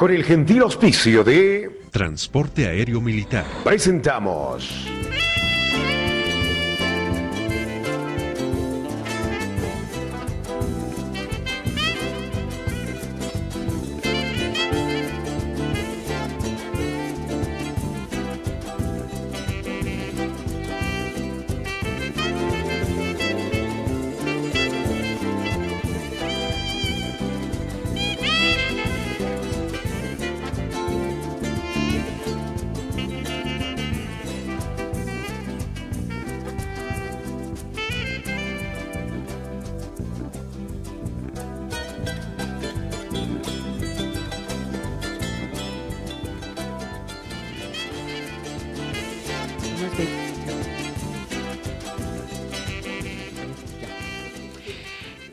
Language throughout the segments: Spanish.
Con el gentil auspicio de Transporte Aéreo Militar. presentamos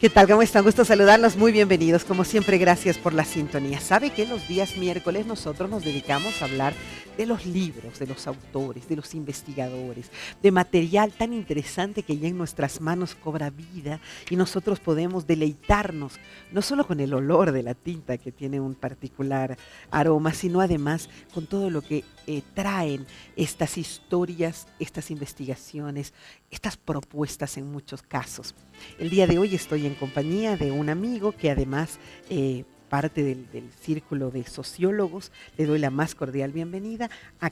¿Qué tal? ¿Cómo están? Gusto saludarlos, muy bienvenidos. Como siempre, gracias por la sintonía. ¿Sabe que los días miércoles nosotros nos dedicamos a hablar de los libros, de los autores, de los investigadores, de material tan interesante que ya en nuestras manos cobra vida y nosotros podemos deleitarnos no solo con el olor de la tinta que tiene un particular aroma, sino además con todo lo que traen estas historias, estas investigaciones, estas propuestas en muchos casos. El día de hoy estoy en compañía de un amigo que además parte del círculo de sociólogos. Le doy la más cordial bienvenida a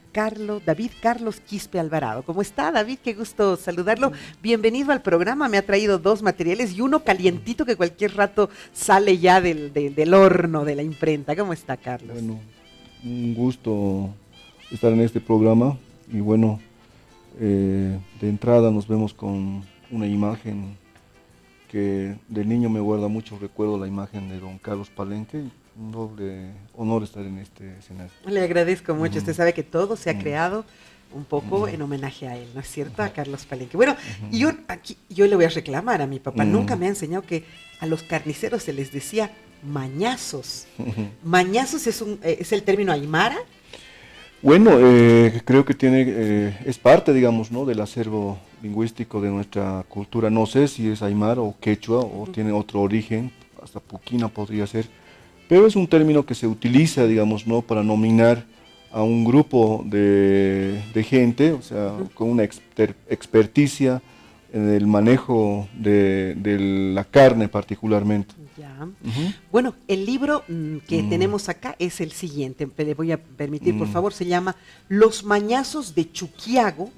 David Carlos Quispe Alvarado. ¿Cómo está, David? Qué gusto saludarlo. Bienvenido al programa. Me ha traído dos materiales y uno calientito que cualquier rato sale ya del horno de la imprenta. ¿Cómo está, Carlos? Bueno, un gusto estar en este programa y bueno, de entrada nos vemos con una imagen que del niño me guarda mucho recuerdo, la imagen de don Carlos Palenque. Un doble honor estar en este escenario. Le agradezco mucho. Usted sabe que todo se ha creado un poco en homenaje a él, ¿no es cierto? A Carlos Palenque. Bueno, y yo le voy a reclamar a mi papá. Nunca me ha enseñado que a los carniceros se les decía mañazos. Mañazos es el término aymara. Bueno, creo que es parte, digamos, ¿no?, del acervo lingüístico de nuestra cultura. No sé si es aymara o quechua o tiene otro origen, hasta puquina podría ser, pero es un término que se utiliza, digamos, ¿no?, para nominar a un grupo de gente, o sea, con una experticia en el manejo de la carne particularmente. Ya. Bueno, el libro que tenemos acá es el siguiente, le voy a permitir, por favor, se llama Los Mañazos de Chuquiago,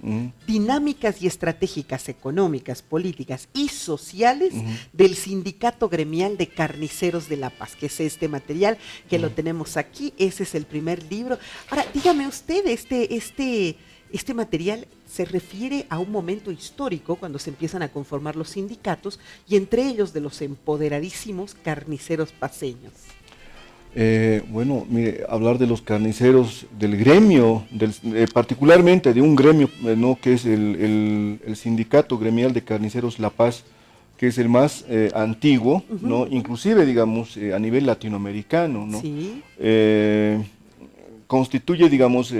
dinámicas y estratégicas económicas, políticas y sociales del Sindicato Gremial de Carniceros de La Paz, que es este material que lo tenemos aquí. Ese es el primer libro. Ahora, dígame usted, este material se refiere a un momento histórico cuando se empiezan a conformar los sindicatos y entre ellos de los empoderadísimos carniceros paceños. Bueno, mire, hablar de los carniceros, del gremio, particularmente de un gremio, ¿no?, que es el Sindicato Gremial de Carniceros La Paz, que es el más antiguo, ¿no?, inclusive, digamos, a nivel latinoamericano, ¿no? Sí. Constituye, digamos,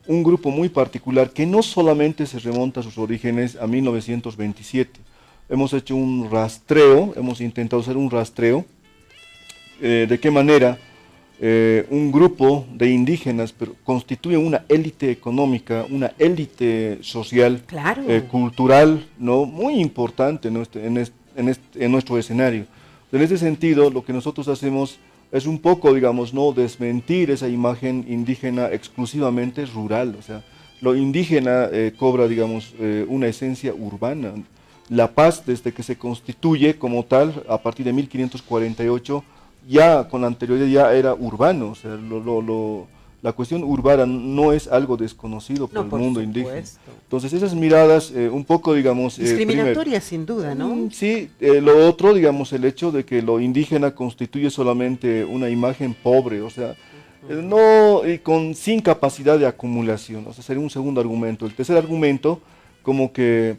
un grupo muy particular que no solamente se remonta a sus orígenes a 1927. Hemos hecho un rastreo, hemos intentado hacer un rastreo de qué manera un grupo de indígenas constituye una élite económica, una élite social, claro, cultural, ¿no?, muy importante en nuestro escenario. En ese sentido, lo que nosotros hacemos es un poco, digamos, no desmentir esa imagen indígena exclusivamente rural. O sea, lo indígena cobra, digamos, una esencia urbana. La Paz, desde que se constituye como tal, a partir de 1548, ya con la anterioridad ya era urbano. O sea, la cuestión urbana no es algo desconocido por el mundo indígena. Entonces esas miradas un poco, digamos... discriminatorias sin duda, ¿no? Sí, lo otro, digamos, el hecho de que lo indígena constituye solamente una imagen pobre, o sea, no, sin capacidad de acumulación. O sea, sería un segundo argumento. El tercer argumento, como que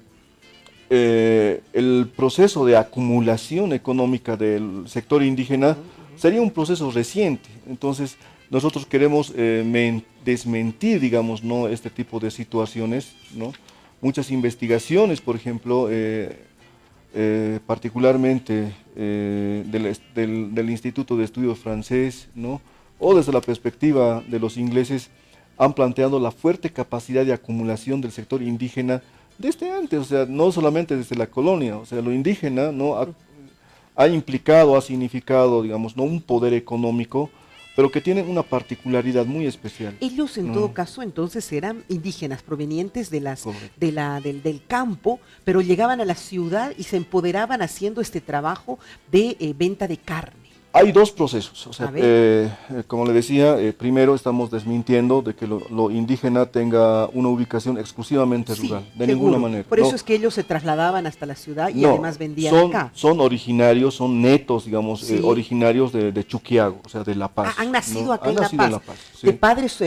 el proceso de acumulación económica del sector indígena sería un proceso reciente. Entonces nosotros queremos desmentir, digamos, ¿no?, este tipo de situaciones, ¿no? Muchas investigaciones, por ejemplo, particularmente del Instituto de Estudios Francés, ¿no?, o desde la perspectiva de los ingleses, han planteado la fuerte capacidad de acumulación del sector indígena desde antes, o sea, no solamente desde la colonia, o sea, lo indígena no ha implicado, ha significado, digamos, no un poder económico, pero que tienen una particularidad muy especial. Ellos en todo caso entonces eran indígenas provenientes de Correcto. del campo, pero llegaban a la ciudad y se empoderaban haciendo este trabajo de venta de carne. Hay dos procesos, o sea, A ver. como le decía, primero estamos desmintiendo de que lo indígena tenga una ubicación exclusivamente Sí, rural, de seguro. ninguna manera. Por eso No, es que ellos se trasladaban hasta la ciudad y no, además vendían son, acá. son originarios, son netos, digamos, Sí. originarios de Chuquiago, o sea, de La Paz. Han nacido ¿no? acá Han en La nacido Paz. sí. De padres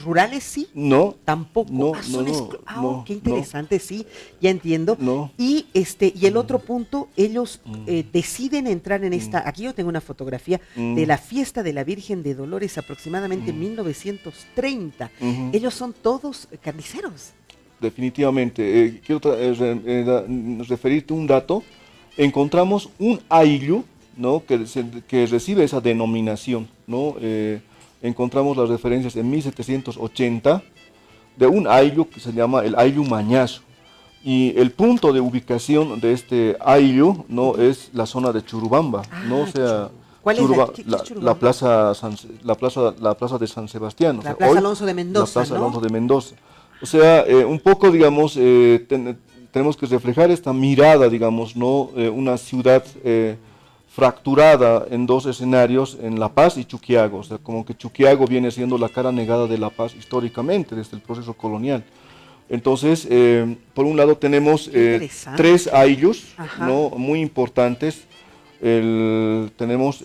rurales, sí. No, Tampoco. No, Son no, no, qué no. interesante, sí, ya entiendo. No. Y el otro punto, ellos deciden entrar en esta, aquí yo tengo una fotografía de la fiesta de la Virgen de Dolores, aproximadamente en 1930. Ujú. Ellos son todos carniceros. Definitivamente. Quiero referirte un dato. Encontramos un ayllu, ¿no? que recibe esa denominación, ¿no? Encontramos las referencias en 1780 de un ayllu que se llama el ayllu Mañazo. Y el punto de ubicación de este ayllu, ¿no? es la zona de Churubamba, ¿no? O sea, ¿Cuál es qué es la Churubamba? la plaza de San Sebastián. O La sea, Plaza hoy, Alonso de Mendoza, La Plaza ¿no? Alonso de Mendoza. O sea, un poco, digamos, tenemos que reflejar esta mirada, digamos, ¿no? Una ciudad fracturada en dos escenarios, en La Paz y Chuquiago. O sea, como que Chuquiago viene siendo la cara negada de La Paz históricamente, desde el proceso colonial. Entonces, por un lado tenemos Interesante. 3 ayllus, Ajá. ¿no? muy importantes. Tenemos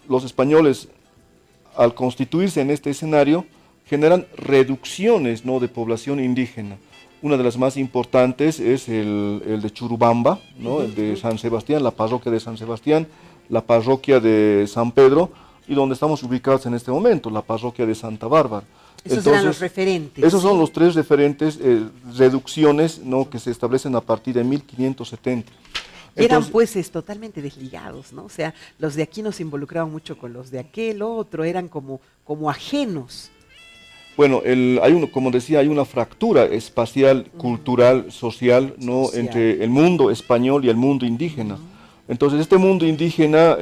los españoles, al constituirse en este escenario, generan reducciones, ¿no? de población indígena. Una de las más importantes es el de Churubamba, ¿no? el de San Sebastián, la parroquia de San Sebastián, la parroquia de San Pedro, y donde estamos ubicados en este momento, la parroquia de Santa Bárbara. Esos eran los referentes. Esos son los 3 referentes, reducciones, ¿no? que se establecen a partir de 1570. Eran Entonces, pues totalmente desligados, ¿no? O sea, los de aquí nos involucraban mucho con los de aquel otro, eran como ajenos. bueno, como decía, hay una fractura espacial, cultural, social, ¿no? Social. entre el mundo español y el mundo indígena. Entonces, este mundo indígena,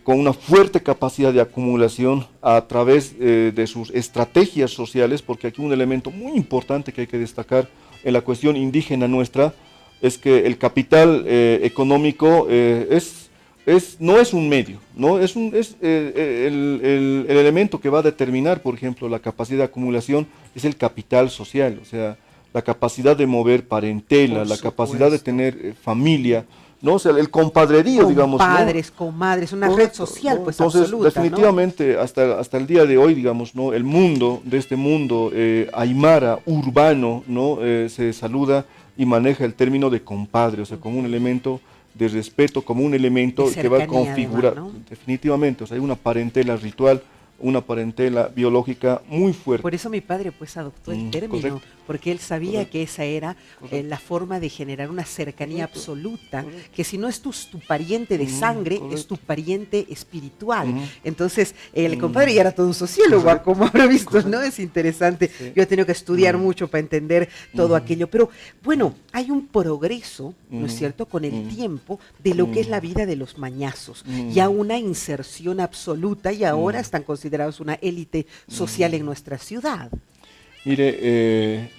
con una fuerte capacidad de acumulación a través de sus estrategias sociales, porque aquí un elemento muy importante que hay que destacar en la cuestión indígena nuestra, es que el capital económico no es un medio, ¿no? es el elemento que va a determinar, por ejemplo, la capacidad de acumulación es el capital social, o sea, la capacidad de mover parentela, Por la capacidad de supuesto. tener familia, ¿no? O sea, el compadrerío, digamos, ¿no? Compadres, comadres, una red Correcto, social, ¿no? pues Entonces, absoluta, definitivamente, hasta el día de hoy, digamos, ¿no? El mundo, de este mundo aymara, urbano, ¿no? Se saluda y maneja el término de compadre, o sea, como un elemento de respeto, como un elemento De que va a cercanía, configurar, además, ¿no? definitivamente, o sea, hay una parentela ritual, una parentela biológica muy fuerte. Por eso mi padre pues adoptó el término, correcto. porque él sabía Correcto. que esa era Correcto. la forma de generar una cercanía Correcto. absoluta, Correcto. que si no es tu pariente de sangre, es correcto. tu pariente espiritual. Ujú. Entonces, el compadre ya era todo un sociólogo, como habrá visto, ¿no? Es interesante. Sí. Yo he tenido que estudiar mucho para entender todo aquello. Pero bueno, hay un progreso, ¿no es cierto?, con el tiempo de lo que es la vida de los mañazos. Ya una inserción absoluta y ahora están considerados una élite social en nuestra ciudad. Mire,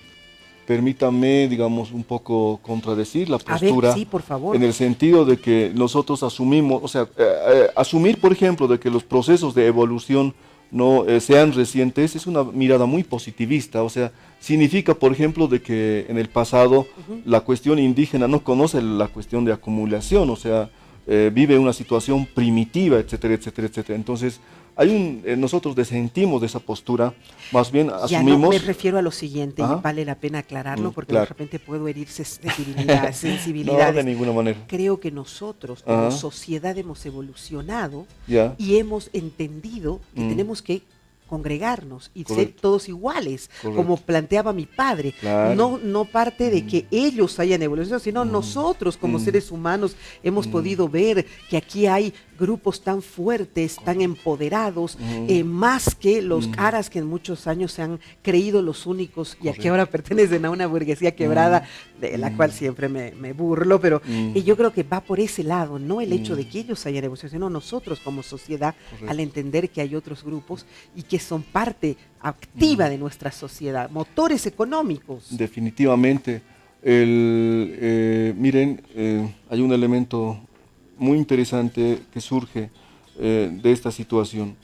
permítame, digamos, un poco contradecir la A ver, postura. sí, por favor. En el sentido de que nosotros asumimos, o sea, asumir, por ejemplo, de que los procesos de evolución no sean recientes, es una mirada muy positivista, o sea, significa, por ejemplo, de que en el pasado la cuestión indígena no conoce la cuestión de acumulación, o sea, vive una situación primitiva, etcétera, etcétera, etcétera. Entonces, nosotros desentimos de esa postura, más bien Ya no asumimos... me refiero a lo siguiente, y Ajá. vale la pena aclararlo porque claro. de repente puedo herir sensibilidades. No, sensibilidades. de ninguna manera. Creo que nosotros como Ajá. sociedad hemos evolucionado Ya. y hemos entendido que tenemos que congregarnos y ser Correcto. todos iguales, Correcto. como planteaba mi padre. Claro. No parte de que ellos hayan evolucionado, sino nosotros como seres humanos hemos podido ver que aquí hay grupos tan fuertes, tan empoderados, Ujú. más que los Mm. aras que en muchos años se han creído los únicos y a que Correcto. ahora pertenecen a una burguesía quebrada, de la cual siempre me burlo, pero y yo creo que va por ese lado, no el hecho de que ellos hayan evolucionado, sino nosotros como sociedad, Correcto. al entender que hay otros grupos y que son parte activa de nuestra sociedad, motores económicos. Definitivamente. Miren, hay un elemento muy interesante que surge de esta situación.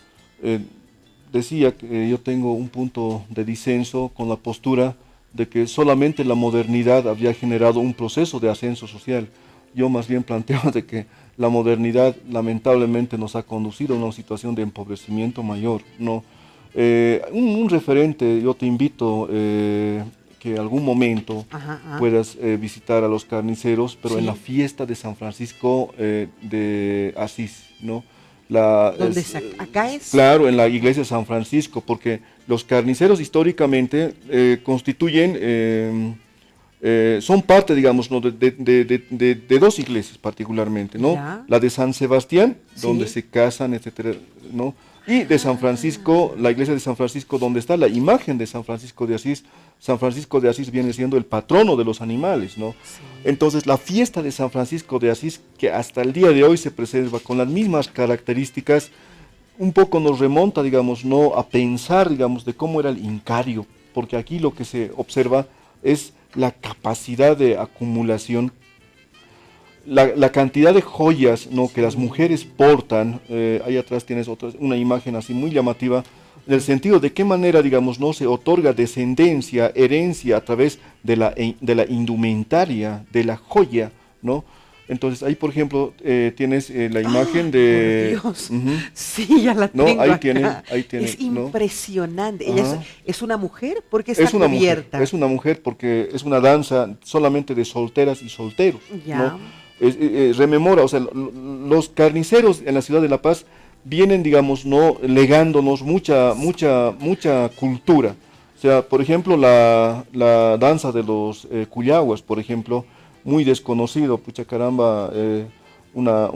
Decía que yo tengo un punto de disenso con la postura de que solamente la modernidad había generado un proceso de ascenso social. Yo más bien planteaba de que la modernidad lamentablemente nos ha conducido a una situación de empobrecimiento mayor, ¿no? Un referente, yo te invito que algún momento Ajá, ajá. puedas visitar a los carniceros, pero en Sí. la fiesta de San Francisco de Asís, ¿no? ¿Dónde es acá es? Claro, en la iglesia de San Francisco, porque los carniceros históricamente constituyen, son parte, digamos, ¿no? de dos iglesias particularmente, ¿no? Ya. La de San Sebastián, Sí. donde se casan, etcétera, ¿no? Y de San Francisco, la iglesia de San Francisco, donde está la imagen de San Francisco de Asís. San Francisco de Asís viene siendo el patrono de los animales, ¿no? Sí. Entonces, la fiesta de San Francisco de Asís, que hasta el día de hoy se preserva con las mismas características, un poco nos remonta, digamos, ¿no? A pensar, digamos, de cómo era el Incario, porque aquí lo que se observa es la capacidad de acumulación, la cantidad de joyas, ¿no? Que las mujeres portan. Ahí atrás tienes una imagen así muy llamativa, en el sentido de qué manera, digamos, no se otorga descendencia, herencia a través de la indumentaria, de la joya, ¿no? Entonces ahí, por ejemplo, tienes la imagen de... Por Dios. Ujú. Sí, ya la No, tengo ahí acá. tiene, Es ¿no? impresionante. Ella Ajá. es una mujer porque está Es una mujer, cubierta. es una mujer porque es una danza solamente de solteras y solteros, Ya. ¿no? Rememora, o sea, los carniceros en la ciudad de La Paz vienen, digamos, no legándonos mucha cultura. O sea, por ejemplo, la danza de los cuyaguas, por ejemplo, muy desconocido, pucha caramba, una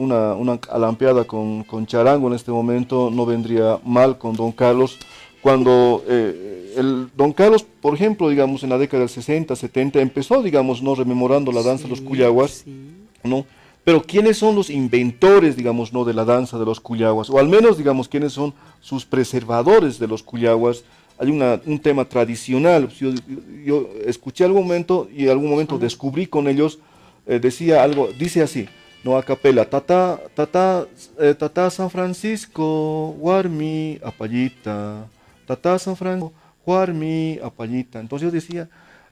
alampeada con charango en este momento no vendría mal con Don Carlos. Cuando el Don Carlos, por ejemplo, digamos, en la década del 60, 70, empezó, digamos, no rememorando la danza de los cuyaguas, Sí. ¿no? Pero ¿quiénes son los inventores, digamos, no, de la danza de los cuyaguas? O al menos, digamos, ¿quiénes son sus preservadores de los cuyaguas? Hay un tema tradicional. Yo escuché algún momento y en algún momento descubrí con ellos, dice así, no a capela, tata San Francisco, guarmi, apayita, tata San Francisco, guarmi, apayita. Entonces yo decía,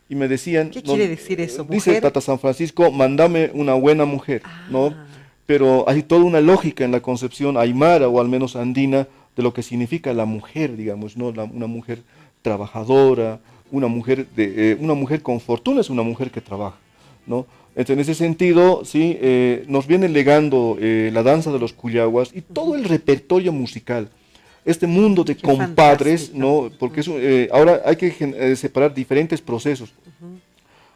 y me decían... ¿Qué no, quiere decir eso, dice mujer? Tata San Francisco, mándame una buena mujer, ¿no? Pero hay toda una lógica en la concepción aymara o al menos andina de lo que significa la mujer, digamos, ¿no? Una mujer trabajadora, una mujer con fortuna es una mujer que trabaja, ¿no? Entonces, en ese sentido, sí, nos viene legando la danza de los cuyaguas y todo el repertorio musical. Este mundo de Qué compadres, fantástico. ¿no? Porque ahora hay que separar diferentes procesos.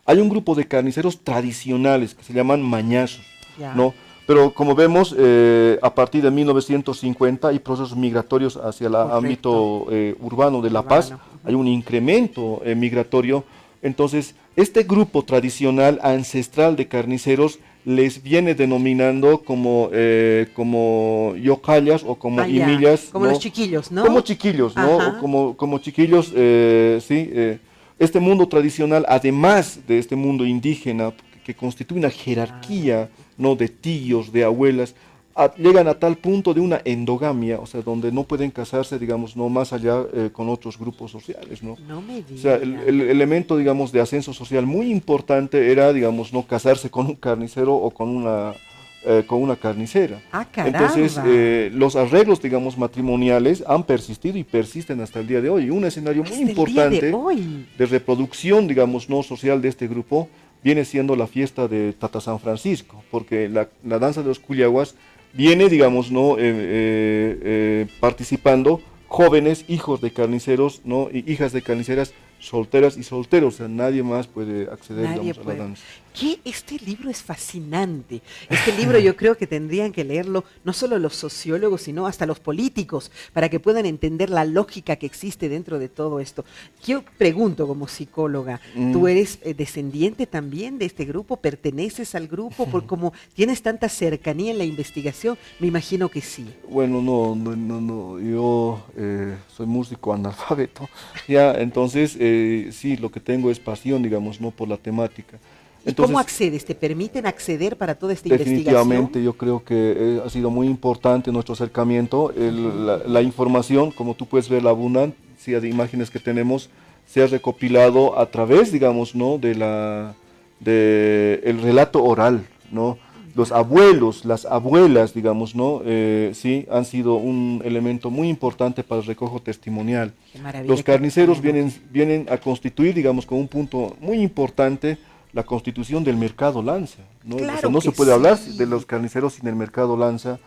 Hay un grupo de carniceros tradicionales que se llaman mañazos, Ya. ¿no? Pero como vemos, a partir de 1950 hay procesos migratorios hacia el Correcto. ámbito urbano de La Paz, Urbano. hay un incremento migratorio. Entonces, este grupo tradicional ancestral de carniceros les viene denominando como yocayas o como Ah, ya. imillas. Como ¿no? los chiquillos, ¿no? Como chiquillos, ¿no? Ajá. Como chiquillos, sí. Este mundo tradicional, además de este mundo indígena, que constituye una jerarquía, ¿no? De tíos, de abuelas, llegan a tal punto de una endogamia, o sea, donde no pueden casarse, digamos, no más allá con otros grupos sociales, ¿no? No me O digas. sea, el elemento, digamos, de ascenso social muy importante era, digamos, no casarse con un carnicero o con una carnicera. Ah, caramba. Entonces, los arreglos, digamos, matrimoniales han persistido y persisten hasta el día de hoy. Y un escenario muy Hasta el día importante de hoy. de reproducción, digamos, no social de este grupo viene siendo la fiesta de Tata San Francisco, porque la danza de los cuyaguas viene, digamos, no participando jóvenes, hijos de carniceros, ¿no? Y hijas de carniceras solteras y solteros, o sea, nadie más puede acceder, Nadie digamos, a puede. la danza. Este libro es fascinante. Este libro yo creo que tendrían que leerlo no solo los sociólogos, sino hasta los políticos, para que puedan entender la lógica que existe dentro de todo esto. Yo pregunto como psicóloga, ¿tú eres descendiente también de este grupo? ¿Perteneces al grupo? Por como tienes tanta cercanía en la investigación, me imagino que sí. Bueno, no, yo soy músico analfabeto, ya, entonces sí, lo que tengo es pasión, digamos, no por la temática. ¿Y Entonces, cómo accedes? ¿Te permiten acceder para toda esta definitivamente, investigación? yo creo que ha sido muy importante nuestro acercamiento, la información, como tú puedes ver, la abundancia de imágenes que tenemos, se ha recopilado a través, digamos, ¿no? de el relato oral, ¿no? Los abuelos, las abuelas, digamos, ¿no? Sí, han sido un elemento muy importante para el recojo testimonial. Qué maravilla, Los qué carniceros bueno. vienen a constituir, digamos, con un punto muy importante, la constitución del mercado lanza, ¿no? Claro O sea, no que se puede hablar sí. de los carniceros sin el mercado lanza,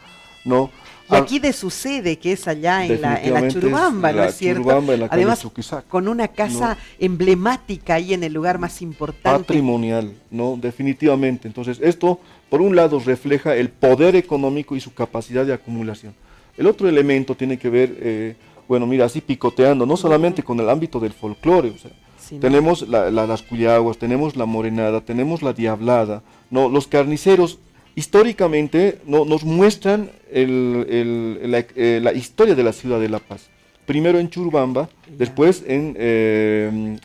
¿no? Y aquí de su sede, que es allá en la Definitivamente Churubamba, es ¿no la es cierto? Churubamba, en la calle Además, Chuquisaca, con una casa ¿no? emblemática ahí en el lugar más importante. Patrimonial, ¿no? Definitivamente. Entonces, esto, por un lado, refleja el poder económico y su capacidad de acumulación. El otro elemento tiene que ver, bueno, mira, así picoteando, no solamente con el ámbito del folclore, o sea, Sí, ¿no? tenemos las cuyaguas, tenemos la morenada, tenemos la diablada, ¿no? Los carniceros, históricamente, ¿no? Nos muestran la historia de la ciudad de La Paz. Primero en Churubamba, Ya. después en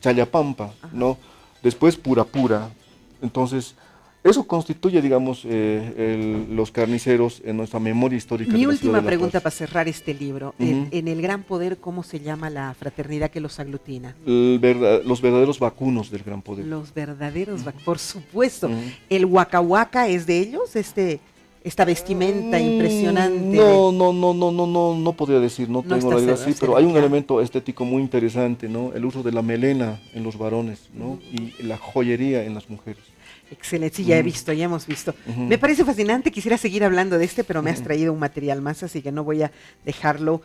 Chayapampa, ¿no? Después Purapura. Entonces, eso constituye, digamos, los carniceros en nuestra memoria histórica. Mi de la ciudad última de La pregunta Paz. para cerrar este libro. En El Gran Poder, ¿cómo se llama la fraternidad que los aglutina? Los verdaderos vacunos del gran poder. Los verdaderos, por supuesto. Ujú. ¿El Waka Waka es de ellos? Esta vestimenta impresionante. No podría decir, no No tengo la está idea, cerca, sí, pero hay un cerca. elemento estético muy interesante, ¿no? El uso de la melena en los varones, ¿no? Y la joyería en las mujeres. Excelente, sí, ya hemos visto. Ujú. Me parece fascinante, quisiera seguir hablando de pero me has traído un material más, así que no voy a dejarlo,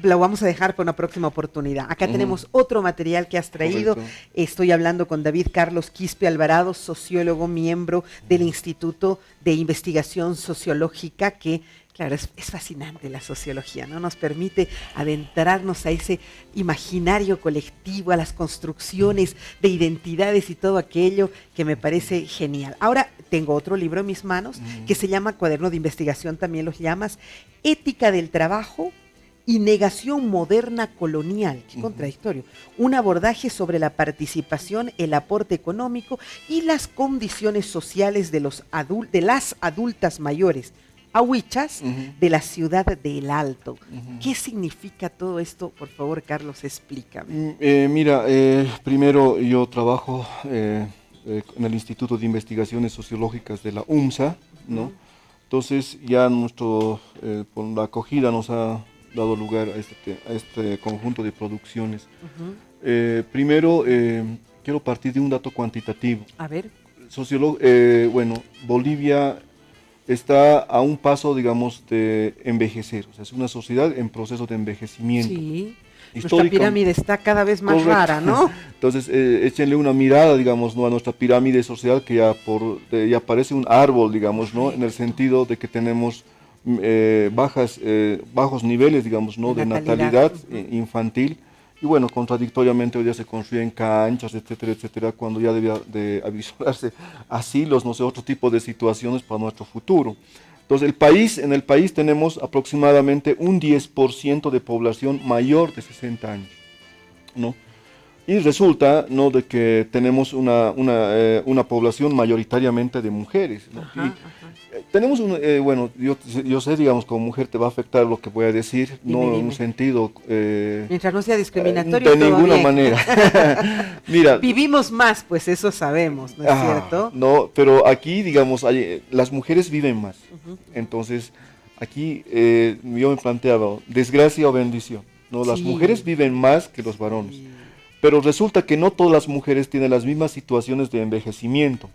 lo vamos a dejar para una próxima oportunidad. Acá tenemos otro material que has traído. Correcto. Estoy hablando con David Carlos Quispe Alvarado, sociólogo, miembro del Instituto de Investigación Sociológica, que claro, es fascinante la sociología, ¿no? Nos permite adentrarnos a ese imaginario colectivo, a las construcciones de identidades y todo aquello que me parece genial. Ahora tengo otro libro en mis manos que se llama Cuaderno de Investigación, también los llamas, Ética del Trabajo y Negación Moderna Colonial. Qué contradictorio. Un abordaje sobre la participación, el aporte económico y las condiciones sociales de las adultas mayores ahuichas de la ciudad de El Alto. ¿Qué significa todo esto? Por favor, Carlos, explícame. Mira, primero yo trabajo en el Instituto de Investigaciones Sociológicas de la UMSA, ¿no? Entonces ya por la acogida nos ha dado lugar a este conjunto de producciones. Primero, quiero partir de un dato cuantitativo. A ver. Bueno, Bolivia está a un paso, digamos, de envejecer. O sea, es una sociedad en proceso de envejecimiento. Sí. Nuestra Histórica- pirámide está cada vez más Correcto. rara, ¿no? Entonces, échenle una mirada, digamos, ¿no? A nuestra pirámide social, que ya parece un árbol, digamos, ¿no? En el sentido de que tenemos bajos niveles, digamos, ¿no? De De natalidad. natalidad infantil. Y bueno, contradictoriamente hoy día se construyen canchas, etcétera, etcétera, cuando ya debía de avisorarse asilos, no sé, otro tipo de situaciones para nuestro futuro. Entonces, en el país tenemos aproximadamente un 10% de población mayor de 60 años, ¿no? Y resulta, ¿no?, de que tenemos una población mayoritariamente de mujeres, ¿no? Ajá, ajá. Tenemos bueno, yo sé, digamos, como mujer te va a afectar lo que voy a decir, no en Dime. un sentido... Mientras no sea discriminatorio, de todo ninguna bien. manera. Mira, Vivimos más, pues eso sabemos, ¿no es cierto? no, pero aquí, digamos, las mujeres viven más. Entonces, aquí yo me planteaba, desgracia o bendición, ¿no? Las Sí. mujeres viven más que los varones. Sí. Pero resulta que no todas las mujeres tienen las mismas situaciones de envejecimiento.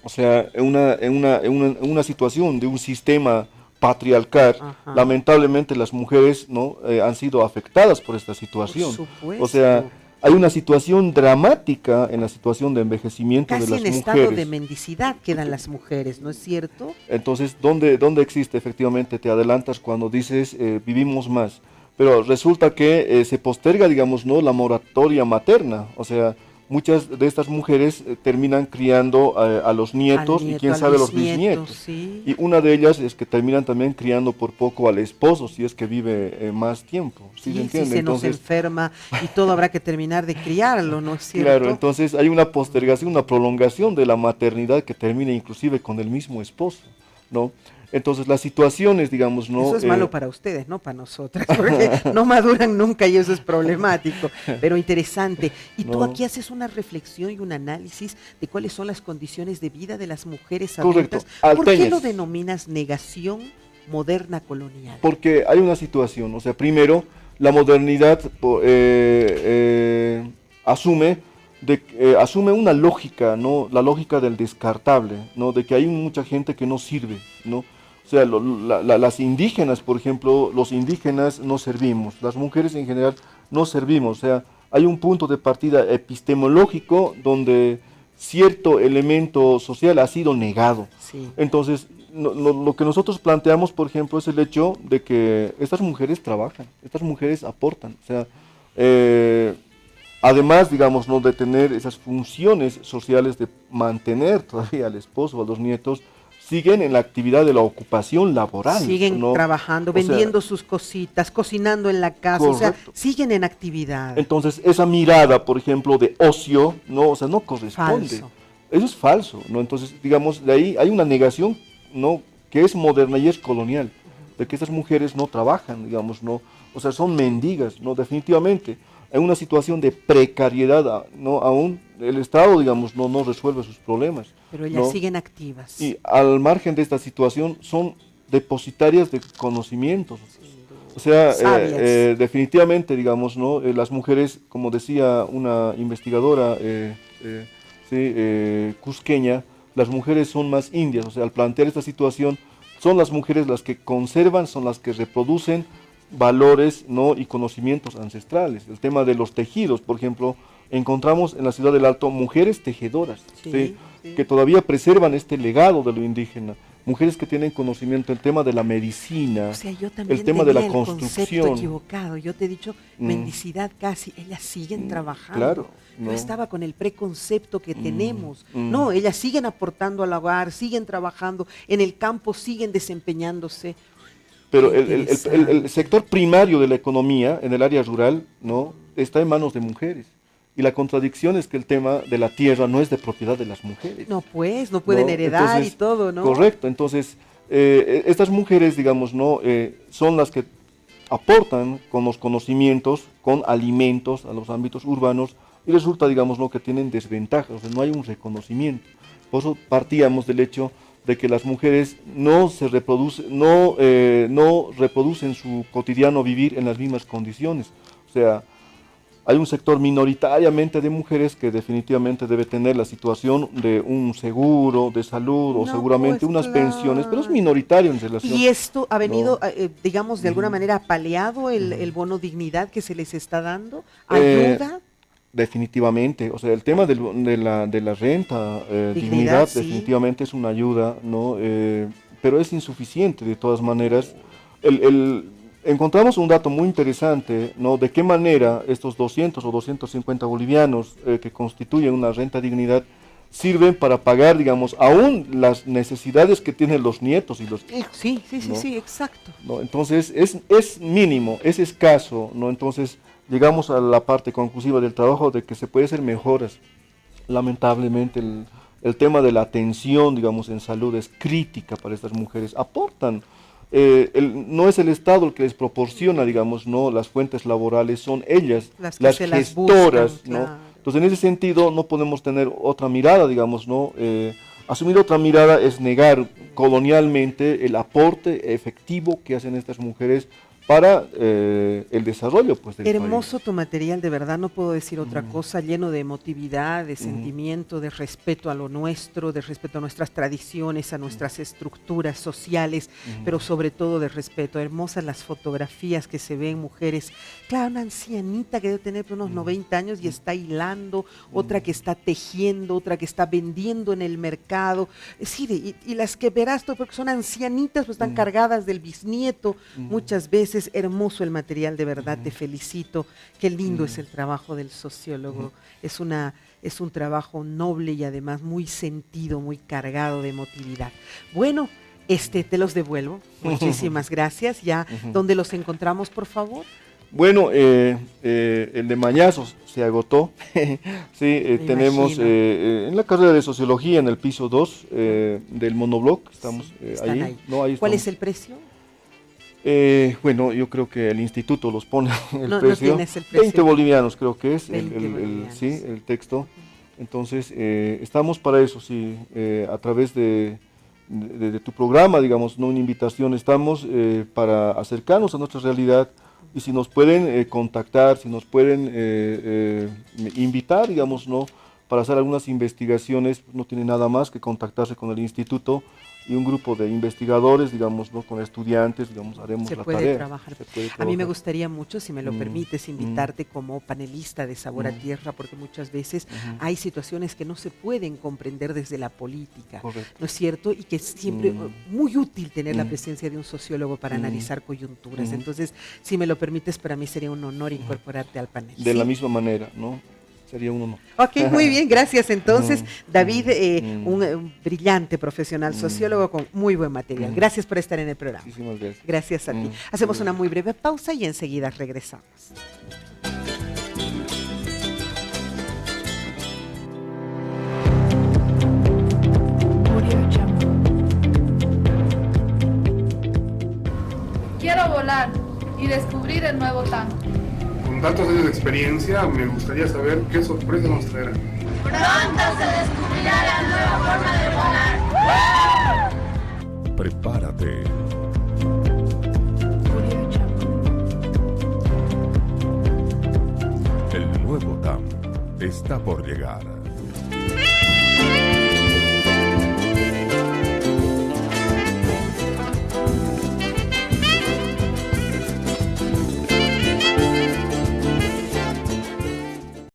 O sea, en una situación de un sistema patriarcal, Ajá. lamentablemente las mujeres, ¿no?, han sido afectadas por esta situación. Por supuesto. O sea, hay una situación dramática en la situación de envejecimiento de Casi las en mujeres. estado de mendicidad quedan las mujeres, ¿no es cierto? Entonces, ¿dónde existe efectivamente? Te adelantas cuando dices vivimos más, pero resulta que se posterga, digamos, ¿no?, la moratoria materna, o sea, muchas de estas mujeres terminan criando a los nietos Al y nieto, quién al sabe los bisnieto, bisnietos. sí. Y una de ellas es que terminan también criando por poco al esposo, si es que vive más tiempo. ¿Sí se Sí, entiende? si se nos enferma y todo habrá que terminar de criarlo, ¿no es cierto? Claro, entonces hay una postergación, una prolongación de la maternidad que termina inclusive con el mismo esposo, ¿no? Entonces las situaciones, digamos, ¿no? Eso es malo para ustedes, no para nosotras, porque no maduran nunca y eso es problemático, pero interesante. Y tú No. aquí haces una reflexión y un análisis de cuáles son las condiciones de vida de las mujeres Correcto, adultas. ¿Por qué alteñas. lo denominas negación moderna colonial? Porque hay una situación, o sea, primero, la modernidad asume una lógica, ¿no? La lógica del descartable, ¿no? De que hay mucha gente que no sirve, ¿no? O sea, las indígenas, por ejemplo, los indígenas no servimos, las mujeres en general no servimos, o sea, hay un punto de partida epistemológico donde cierto elemento social ha sido negado. Sí. Entonces, lo que nosotros planteamos, por ejemplo, es el hecho de que estas mujeres trabajan, estas mujeres aportan, o sea, además, digamos, ¿no?, de tener esas funciones sociales de mantener todavía al esposo o a los nietos, siguen en la actividad de la ocupación laboral. Siguen ¿no? trabajando, O sea, vendiendo sus cositas, cocinando en la casa, o sea, correcto. siguen en actividad. Entonces, esa mirada, por ejemplo, de ocio, no, o sea, no corresponde. Falso. Eso es falso, ¿no? Entonces, digamos, de ahí hay una negación, ¿no?, que es moderna y es colonial, de que estas mujeres no trabajan, digamos, ¿no? O sea, son mendigas, ¿no? Definitivamente. Hay una situación de precariedad, ¿no? Aún el Estado, digamos, no resuelve sus problemas. Pero ellas ¿no? siguen activas. Y al margen de esta situación, son depositarias de conocimientos. O sea, Sabias. definitivamente, digamos, ¿no? Las mujeres, como decía una investigadora cusqueña, las mujeres son más indias. O sea, al plantear esta situación, son las mujeres las que conservan, son las que reproducen valores, ¿no?, y conocimientos ancestrales. El tema de los tejidos, por ejemplo, encontramos en la ciudad del Alto mujeres tejedoras, Sí, ¿sí? sí. Que todavía preservan este legado de lo indígena, mujeres que tienen conocimiento del tema de la medicina, O sea, yo también el tema de la tenía el concepto construcción. equivocado. Yo te he dicho mendicidad casi. Ellas siguen trabajando. claro, Yo no. estaba con el preconcepto que tenemos. No, ellas siguen aportando al hogar, siguen trabajando, en el campo siguen desempeñándose. Pero Qué el interesante. sector primario de la economía en el área rural, ¿no?, está en manos de mujeres. Y la contradicción es que el tema de la tierra no es de propiedad de las mujeres. No, pues, no pueden ¿no? heredar Entonces, y todo, ¿no? Correcto, entonces estas mujeres, digamos, ¿no?, son las que aportan con los conocimientos, con alimentos a los ámbitos urbanos y resulta, digamos, ¿no?, que tienen desventajas, o sea, no hay un reconocimiento. Por eso partíamos del hecho de que las mujeres no reproducen su cotidiano vivir en las mismas condiciones. O sea, hay un sector minoritariamente de mujeres que definitivamente debe tener la situación de un seguro de salud o No, seguramente pues, unas pensiones, pero es claro. minoritario en relación. Y esto ha venido, No. digamos, de alguna manera paliado el bono dignidad que se les está dando. Eh, ¿Ayuda? Definitivamente, o sea, el tema de la renta, dignidad, sí. definitivamente es una ayuda, ¿no? Pero es insuficiente de todas maneras. Encontramos un dato muy interesante, ¿no?, de qué manera estos 200 o 250 bolivianos que constituyen una renta dignidad sirven para pagar, digamos, aún las necesidades que tienen los nietos y los hijos. Sí, sí, sí, ¿no? sí, exacto. ¿no? Entonces es mínimo, es escaso, ¿no? Entonces llegamos a la parte conclusiva del trabajo de que se puede hacer mejoras. Lamentablemente el tema de la atención, digamos, en salud es crítica para estas mujeres, aportan. No es el Estado el que les proporciona, digamos, ¿no?, las fuentes laborales, son ellas, Las que las se las gestoras, buscan, ¿no? claro. Entonces, en ese sentido, no podemos tener otra mirada, digamos, ¿no? Asumir otra mirada es negar colonialmente el aporte efectivo que hacen estas mujeres para el desarrollo pues, del Hermoso país. tu material, de verdad, no puedo decir otra cosa, lleno de emotividad, de sentimiento, de respeto a lo nuestro, de respeto a nuestras tradiciones, a nuestras estructuras sociales, pero sobre todo de respeto. Hermosas las fotografías que se ven, mujeres, claro, una ancianita que debe tener unos 90 años y está hilando, otra que está tejiendo, otra que está vendiendo en el mercado. Sí, y las que verás, porque son ancianitas, pues están cargadas del bisnieto, muchas veces. Hermoso el material, de verdad, te felicito. Qué lindo es el trabajo del sociólogo. Es un trabajo noble y además muy sentido, muy cargado de emotividad. Bueno, te los devuelvo. Muchísimas gracias. Ya, ¿dónde los encontramos, por favor? Bueno, el de Mañazos se agotó. Sí, tenemos en la carrera de Sociología, en el piso 2 del monobloc. Estamos Están ahí. No, ahí ¿Cuál estamos. es el precio? Bueno, yo creo que el instituto los pone el No precio. tienes el precio. 20 bolivianos creo que es 20 bolivianos. sí, el texto. Entonces, estamos para eso, sí, a través de tu programa, digamos, no una invitación, estamos para acercarnos a nuestra realidad y si nos pueden contactar, si nos pueden invitar, digamos, ¿no? Para hacer algunas investigaciones, no tiene nada más que contactarse con el instituto y un grupo de investigadores, digamos, ¿no? Con estudiantes, digamos, haremos la tarea. Trabajar. Se puede A mí trabajar. me gustaría mucho, si me lo permites, invitarte como panelista de Sabor a Tierra, porque muchas veces hay situaciones que no se pueden comprender desde la política, Correcto. ¿no es cierto? Y que es siempre muy útil tener la presencia de un sociólogo para analizar coyunturas. Entonces, si me lo permites, para mí sería un honor incorporarte al panel. De ¿sí? la misma manera, ¿no? Sería un honor. Ok, muy bien, gracias. Entonces, David, un brillante profesional sociólogo con muy buen material. Gracias por estar en el programa. Muchísimas gracias. Gracias a ti. Hacemos una muy breve pausa y enseguida regresamos. Quiero volar y descubrir el nuevo tango. Con tantos años de experiencia, me gustaría saber qué sorpresa nos traerá. Pronto se descubrirá la nueva forma de volar. Prepárate. El nuevo TAM está por llegar.